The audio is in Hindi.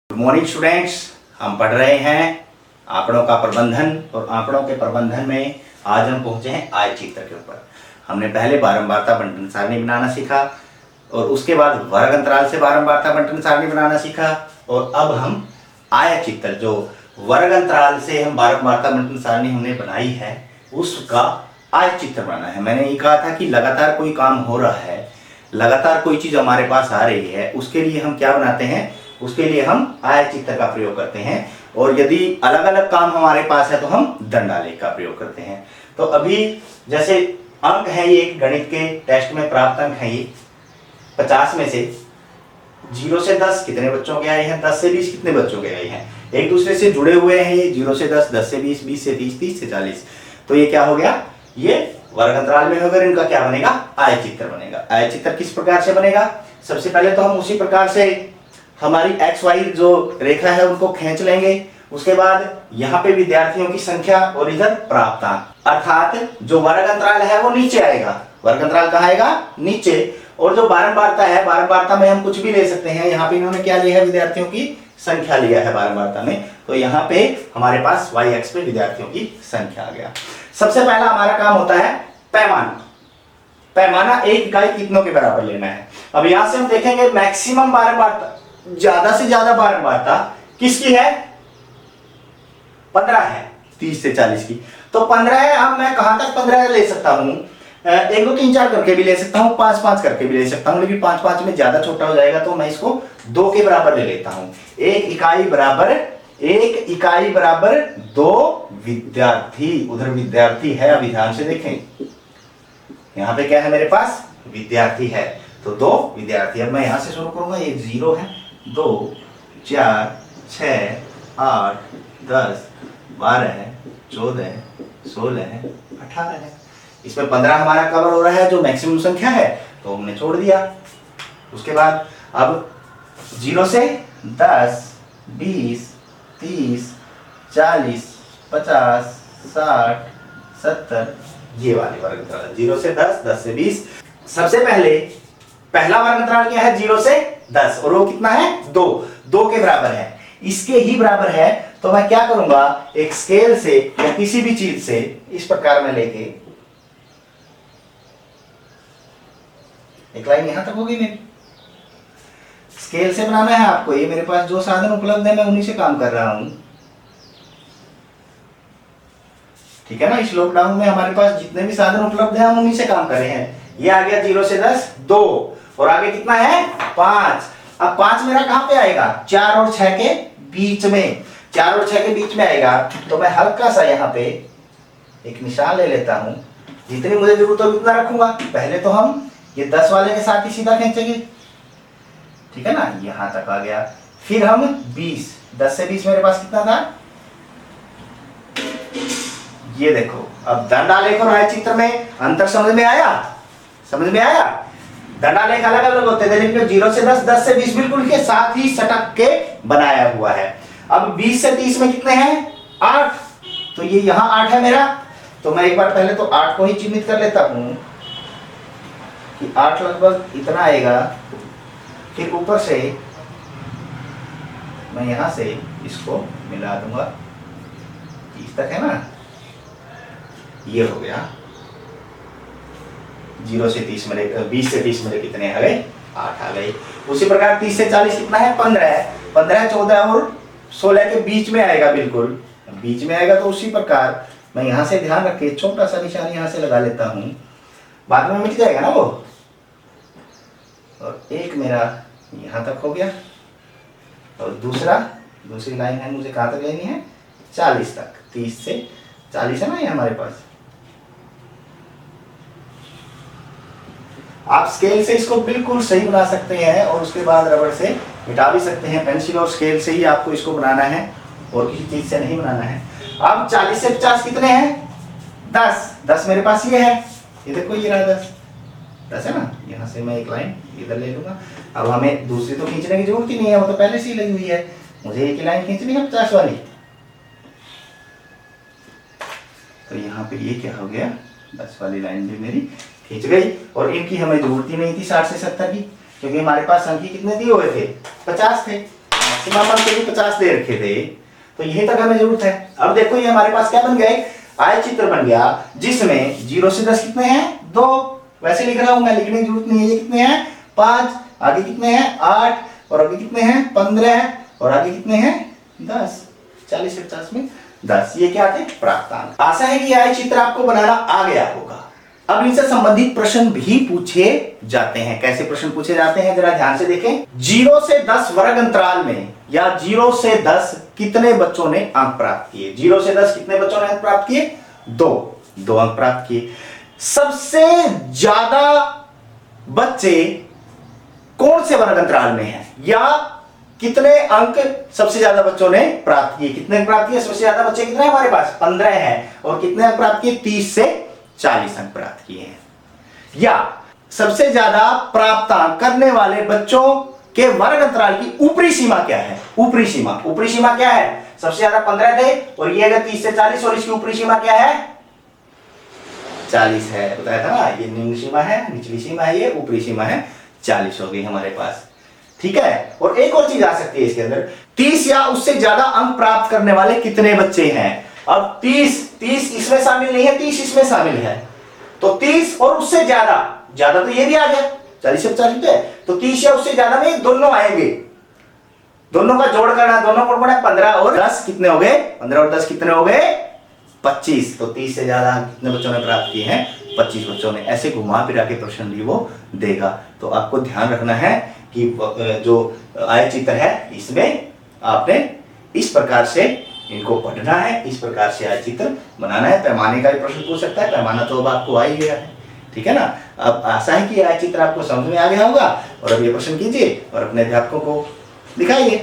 Good morning students. हम पढ़ रहे हैं आंकड़ों का प्रबंधन और आंकड़ों के प्रबंधन में आज हम पहुंचे हैं आयचित्र के ऊपर। हमने पहले बारंबारता बंटन सारणी बनाना सीखा और उसके बाद वर्ग अंतराल से बारंबारता बंटन सारणी बनाना सीखा और अब हम आयचित्र जो वर्ग अंतराल से हम बारंबारता बंटन सारणी हमने बनाई है उसका आयचित्र बनाना है। मैंने ये कहा था कि लगातार कोई काम हो रहा है, लगातार कोई चीज हमारे पास आ रही है, उसके लिए हम क्या बनाते हैं, उसके लिए हम आयचित्र का प्रयोग करते हैं। और यदि अलग अलग काम हमारे पास है तो हम दंडालेख का प्रयोग करते हैं। तो अभी जैसे अंक है, ये गणित के टेस्ट में प्राप्त अंक है, ये 50 में से 0 से 10 कितने बच्चों के आए हैं, 10 से 20 कितने बच्चों के आए हैं, एक दूसरे से जुड़े हुए हैं ये 0 से 10, 10 से 20, 20 से 30, 30 से 40। तो ये क्या हो गया, ये वर्ग अंतराल में होकर इनका क्या बनेगा, आयचित्र बनेगा। आयचित्र किस प्रकार से बनेगा, सबसे पहले तो हम उसी प्रकार से हमारी एक्स वाई जो रेखा है उनको खींच लेंगे। उसके बाद यहाँ पे विद्यार्थियों की संख्या और इधर प्राप्तांक, अर्थात जो वर्ग अंतराल है वो नीचे आएगा। वर्ग अंतराल कहाँ आएगा, नीचे। और जो बारंबारता है, बारंबारता में हम कुछ भी ले सकते हैं। यहाँ पे इन्होंने क्या लिया है, विद्यार्थियों की संख्या लिया है बारंबारता में, तो यहाँ पे हमारे पास वाई एक्स पे विद्यार्थियों की संख्या आ गया। सबसे पहला हमारा काम होता है पैमाना। पैमाना एक इकाई कितनों के बराबर लेना है। अब यहां से हम देखेंगे मैक्सिमम बारंबारता, ज्यादा से ज्यादा बारंबारता किसकी है, 15 है 30 से 40 की। तो 15 है, अब मैं कहां तक 15 ले सकता हूं, 1 2 3 4 करके भी ले सकता हूं, 5 5 करके भी ले सकता हूं, लेकिन 5 5 में ज्यादा छोटा हो जाएगा तो मैं इसको 2 के बराबर ले लेता हूं। एक इकाई बराबर 2 विद्यार्थी। उधर विद्यार्थी है, अभी ध्यान से देखें, यहां पे क्या है मेरे पास, विद्यार्थी है, तो 2 विद्यार्थी। अब मैं यहां से शुरू करूंगा, एक 0 है, 2 4 6 8 10 12 14 16 18 है। इसमें 15 हमारा कवर हो रहा है जो मैक्सिमम संख्या है, तो हमने छोड़ दिया। उसके बाद अब 0 से 10 20 30 40 50 60 70 ये वाले वर्ग अंतराल 0 से 10, 10 से 20। सबसे पहले पहला वर्ग अंतराल क्या है, 0 से 10, और वो कितना है, 2 के बराबर है, इसके ही बराबर है। तो मैं क्या करूंगा, एक स्केल से या किसी भी चीज से इस प्रकार में लेके एक लाइन यहां तक होगी मेरी। स्केल से बनाना है आपको, ये मेरे पास जो साधन उपलब्ध है मैं उन्हीं से काम कर रहा हूं, ठीक है ना। इस लॉकडाउन में हमारे पास जितने भी साधन उपलब्ध है हम उन्हीं से काम कर रहे हैं। ये आ गया 0 से 10 2, और आगे कितना है 5। अब 5 मेरा कहां पे आएगा, 4 और 6 के बीच में, 4 और 6 के बीच में आएगा। तो मैं हल्का सा यहाँ पे एक निशान ले लेता हूं, जितनी मुझे जरूरत हो उतना रखूंगा। पहले तो हम ये 10 वाले के साथ ही सीधा खींचेंगे, ठीक है ना, यहां तक आ गया। फिर हम 20, 10 से 20 मेरे पास कितना था, ये देखो। अब दंडालेख और आयचित्र में अंतर समझ में आया, समझ में आया। दंडालेख अलग अलग होते थे, लेकिन 0 से 10, 10 से 20 बिल्कुल के साथ ही सटक के बनाया हुआ है। अब 20 से 30 में कितने हैं, 8, तो ये यहां 8 है मेरा। तो मैं एक बार पहले तो 8 को ही चिन्हित कर लेता हूं कि 8 लगभग इतना आएगा। फिर ऊपर से मैं यहां से इसको मिला दूंगा, 30 तक है ना, ये हो गया। 0 से 30 मेरे, 20 से 30 मेरे कितने आ गए, 8 आ गए। उसी प्रकार 30 से 40 कितना है, 15 है, 15 14 और 16 के बीच में आएगा, बिल्कुल बीच में आएगा। तो उसी प्रकार मैं यहाँ से ध्यान रख के छोटा सा निशान यहाँ से लगा लेता हूँ, बाद में मिट जाएगा ना वो। और एक मेरा यहाँ तक हो गया, और दूसरी लाइन है मुझे कहाँ तक लेनी है, 40 तक। 30 से 40 है ना ये हमारे पास। आप स्केल से इसको बिल्कुल सही बना सकते हैं और उसके बाद रबड़ से मिटा भी सकते हैं। पेंसिल और स्केल से ही आपको इसको बनाना है और किसी चीज से नहीं बनाना है। अब 40 से 50 कितने हैं, 10 मेरे पास ये है, ये देखो ये रहा 10 है ना। यहाँ से मैं एक लाइन इधर ले लूंगा। अब हमें दूसरी तो खींचने की जरूरत ही नहीं है, वो तो पहले से ही लगी हुई है। मुझे एक ही लाइन खींचनी है 50 वाली। तो यहाँ पे ये क्या हो गया, 10 वाली लाइन भी मेरी खींच गई। और इनकी हमें जरूरत ही नहीं थी 60 से 70 की, क्योंकि हमारे पास संख्या कितने दिए हुए थे, 50 थे। मैक्सिमम अंक भी 50 दे रखे थे, तो यही तक हमें जरूरत है। अब देखो ये हमारे पास क्या बन गया, आय चित्र बन गया जिसमें 0 से 10 कितने हैं, 2। वैसे लिख रहा हूं मैं, लिखने की जरूरत नहीं है। ये कितने हैं, 5, आगे कितने हैं, 8, और आगे कितने हैं, 15, और आगे कितने हैं, 10। 40 से 50 में 10। ये क्या थे, प्राप्तांक। आशा है कि आय चित्र आपको बनाना आ गया होगा। अब इनसे संबंधित प्रश्न भी पूछे जाते हैं। कैसे प्रश्न पूछे जाते हैं जरा ध्यान से देखें। 0 से 10 वर्ग अंतराल में या 0 से 10 कितने बच्चों ने अंक प्राप्त किए। 0 से 10 कितने बच्चों ने अंक प्राप्त किए, 2 अंक प्राप्त किए। सबसे ज्यादा बच्चे कौन से वर्ग अंतराल में हैं, या कितने अंक सबसे ज्यादा बच्चों ने प्राप्त किए। कितने अंक प्राप्त किए, सबसे ज्यादा बच्चे कितने हैं हमारे पास, 15 हैं। और कितने अंक प्राप्त किए, 30 से 40 अंक प्राप्त किए हैं। या सबसे ज्यादा प्राप्तांक करने वाले बच्चों के वर्ग अंतराल की ऊपरी सीमा क्या है। ऊपरी सीमा क्या है, सबसे ज्यादा 15 थे, और ये अगर 30 से 40, और इसकी ऊपरी सीमा क्या है, 40 है। बताया था ना, ये निम्न सीमा है, निचली सीमा है, ये ऊपरी सीमा है, 40 हो गई हमारे पास। ठीक है। और एक और चीज आ सकती है इसके अंदर, 30 या उससे ज्यादा अंक प्राप्त करने वाले कितने बच्चे हैं। अब 30 इसमें शामिल नहीं है, 30 इसमें शामिल है, तो 30 और उससे ज्यादा तो ये भी आ गया, 40 से 50 है, तो 30 या उससे ज्यादा में दोनों आएंगे। दोनों का जोड़ करना, दोनों को बढ़ा 15 और 10 कितने हो गए, 15 और 10 कितने हो गए, 25। तो 30 से ज्यादा कितने बच्चों ने प्राप्त किए हैं, 25 बच्चों ने। ऐसे घुमा फिरा के प्रश्न भी वो देगा। तो आपको ध्यान रखना है कि जो आय चित्र है इसमें आपने इस प्रकार से इनको पढ़ना है, इस प्रकार से आय चित्र बनाना है। पैमाने का भी प्रश्न पूछ सकता है, पैमाना तो अब आपको आ ही गया है। ठीक है ना। अब आशा है कि आय चित्र आपको समझ में आ गया होगा। और अब ये प्रश्न कीजिए और अपने अध्यापकों को दिखाइए।